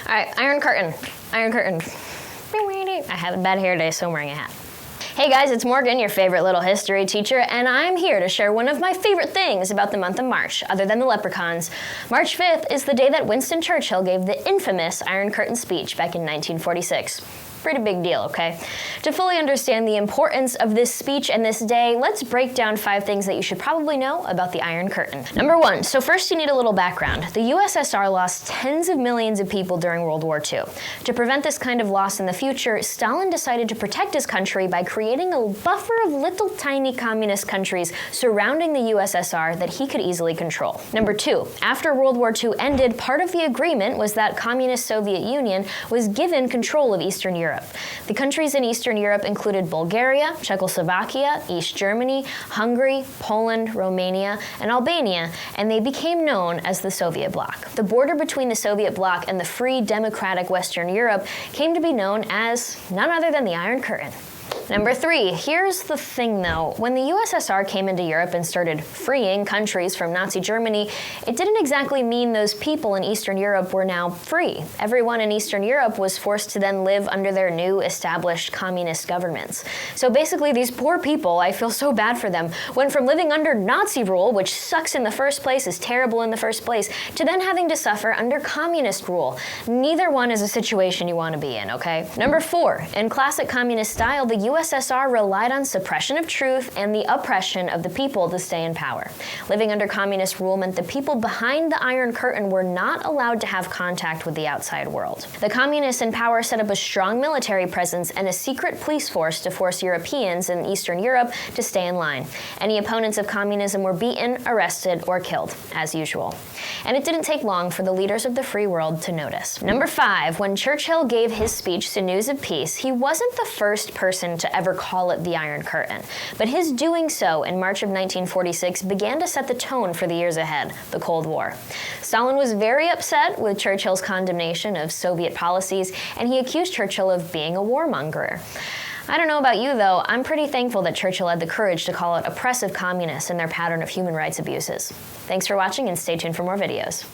All right, Iron Curtain. Iron Curtain. I have a bad hair day, so I'm wearing a hat. Hey guys, it's Morgan, your favorite little history teacher, and I'm here to share one of my favorite things about the month of March, other than the leprechauns. March 5th is the day that Winston Churchill gave the infamous Iron Curtain speech back in 1946. Pretty big deal, okay? To fully understand the importance of this speech and this day, let's break down 5 things that you should probably know about the Iron Curtain. Number 1, so first you need a little background. The USSR lost tens of millions of people during World War II. To prevent this kind of loss in the future, Stalin decided to protect his country by creating a buffer of little tiny communist countries surrounding the USSR that he could easily control. Number 2, after World War II ended, part of the agreement was that Communist Soviet Union was given control of Eastern Europe. The countries in Eastern Europe included Bulgaria, Czechoslovakia, East Germany, Hungary, Poland, Romania, and Albania, and they became known as the Soviet bloc. The border between the Soviet bloc and the free democratic Western Europe came to be known as none other than the Iron Curtain. Number 3, here's the thing though. When the USSR came into Europe and started freeing countries from Nazi Germany, it didn't exactly mean those people in Eastern Europe were now free. Everyone in Eastern Europe was forced to then live under their new established communist governments. So basically these poor people, I feel so bad for them, went from living under Nazi rule, which sucks in the first place, is terrible in the first place, to then having to suffer under communist rule. Neither one is a situation you want to be in, okay? Number 4, in classic communist style, the USSR relied on suppression of truth and the oppression of the people to stay in power. Living under communist rule meant the people behind the Iron Curtain were not allowed to have contact with the outside world. The communists in power set up a strong military presence and a secret police force to force Europeans in Eastern Europe to stay in line. Any opponents of communism were beaten, arrested, or killed, as usual. And it didn't take long for the leaders of the free world to notice. Number 5, when Churchill gave his speech to News of Peace, he wasn't the first person to ever call it the Iron Curtain. But his doing so in March of 1946 began to set the tone for the years ahead, the Cold War. Stalin was very upset with Churchill's condemnation of Soviet policies, and he accused Churchill of being a warmonger. I don't know about you though, I'm pretty thankful that Churchill had the courage to call out oppressive communists and their pattern of human rights abuses. Thanks for watching and stay tuned for more videos.